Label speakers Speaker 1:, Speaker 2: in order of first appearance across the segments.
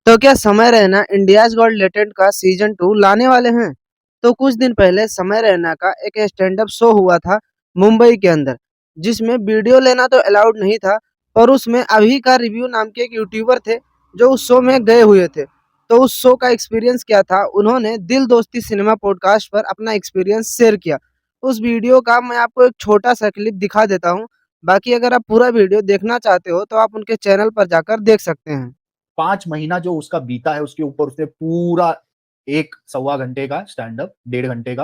Speaker 1: तो क्या समय रैना इंडियाज गॉट लेटेंट का सीजन 2 लाने वाले हैं? तो कुछ दिन पहले समय रैना का एक स्टैंड अप शो हुआ था मुंबई के अंदर, जिसमें वीडियो लेना तो अलाउड नहीं था, पर उसमें अभी का रिव्यू नाम के एक यूट्यूबर थे जो उस शो में गए हुए थे। तो उस शो का एक्सपीरियंस क्या था, उन्होंने दिल दोस्ती सिनेमा पॉडकास्ट पर अपना एक्सपीरियंस शेयर किया। उस वीडियो का मैं आपको एक छोटा सा क्लिप दिखा देता हूँ। बाकी अगर आप पूरा वीडियो देखना चाहते हो तो आप उनके चैनल पर जाकर देख सकते हैं।
Speaker 2: 5 महीना जो उसका बीता है उसके ऊपर उसने पूरा 1-1.25 घंटे का स्टैंड अप, 1.5 घंटे का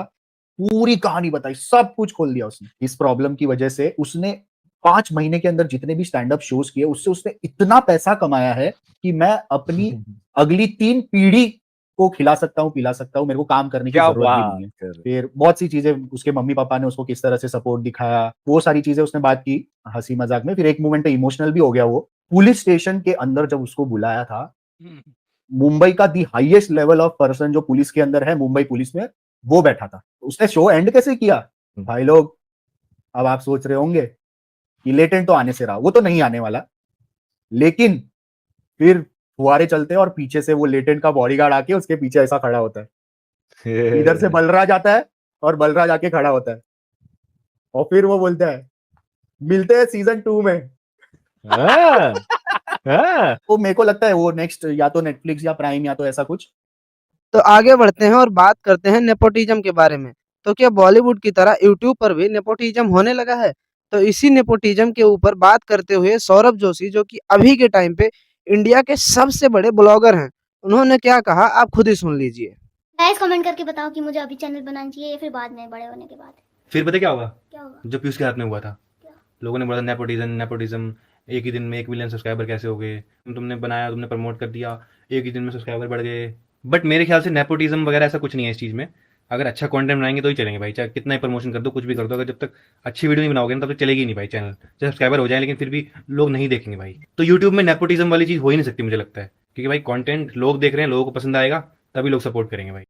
Speaker 2: पूरी कहानी बताई, सब कुछ खोल दिया उसने। इस प्रॉब्लम की वजह से उसने 5 महीने के अंदर जितने भी स्टैंड अप शोज किए उससे उसने इतना पैसा कमाया है कि मैं अपनी अगली 3 पीढ़ी को खिला सकता हूँ, पिला सकता हूँ, मेरे को काम करने की
Speaker 3: क्या
Speaker 2: जरूरत भी नहीं है।
Speaker 3: बात
Speaker 2: फिर बहुत सी चीजें, उसके मम्मी पापा ने उसको किस तरह से सपोर्ट दिखाया, वो सारी चीजें उसने बात की हंसी मजाक में। फिर एक मोमेंट इमोशनल भी हो गया वो। पुलिस स्टेशन के अंदर जब उसको बुलाया था, मुंबई का the highest level of person जो पुलिस के अंदर है, मुंबई पुलिस में, वो बैठा था। उसने शो एंड कैसे किया भाई लोग? अब आप सोच रहे होंगे कि लेटेंट तो आने से रहा, वो तो नहीं आने वाला, लेकिन फिर फुहारे चलते हैं और पीछे से वो लेटेंट का बॉडीगार्ड आके उसके पीछे ऐसा खड़ा होता है। इधर से बलराज आता है और बलराज आके खड़ा होता है और फिर वो बोलता है मिलते हैं सीजन 2 में। वो मेरे को लगता है वो नेक्स्ट या तो नेटफ्लिक्स या प्राइम या तो ऐसा कुछ।
Speaker 1: तो आगे बढ़ते हैं और बात करते हैं नेपोटिज्म के बारे में। तो क्या बॉलीवुड की तरह यूट्यूब पर भी नेपोटिज्म होने लगा है? तो इसी नेपोटिज्म के ऊपर बात करते हुए सौरभ जोशी, जो कि अभी के टाइम पे इंडिया के सबसे बड़े ब्लॉगर हैं, उन्होंने क्या कहा आप खुद ही सुन लीजिए।
Speaker 4: गाइस कमेंट करके बताओ कि मुझे अभी चैनल बनाना चाहिए या फिर बाद में बड़े होने के बाद।
Speaker 5: फिर पता क्या होगा?
Speaker 4: क्या होगा?
Speaker 5: जो पीयूष के हाथ में हुआ था,
Speaker 4: क्या?
Speaker 5: लोगों ने बोला नेपोटिज्म नेपोटिज्म, एक ही दिन में 1 मिलियन सब्सक्राइबर कैसे हो गए? तुमने बनाया, तुमने प्रमोट कर दिया, एक ही दिन में सब्सक्राइबर बढ़ गए। बट मेरे ख्याल से नेपोटिज्म वगैरह ऐसा कुछ नहीं है इस चीज़ में। अगर अच्छा कंटेंट बनाएंगे तो ही चलेंगे भाई, चाहे कितना ही प्रमोशन कर दो, कुछ भी कर दो, अगर जब तक अच्छी वीडियो नहीं बनाओगे ना तब तक चलेगी नहीं भाई चैनल। चाहे सब्सक्राइबर हो जाए लेकिन फिर भी लोग नहीं देखेंगे भाई। तो यूट्यूब में नेपोटिज्म वाली चीज़ हो ही नहीं सकती मुझे लगता है, क्योंकि भाई कंटेंट लोग देख रहे हैं, लोगों को पसंद आएगा तभी लोग सपोर्ट करेंगे भाई।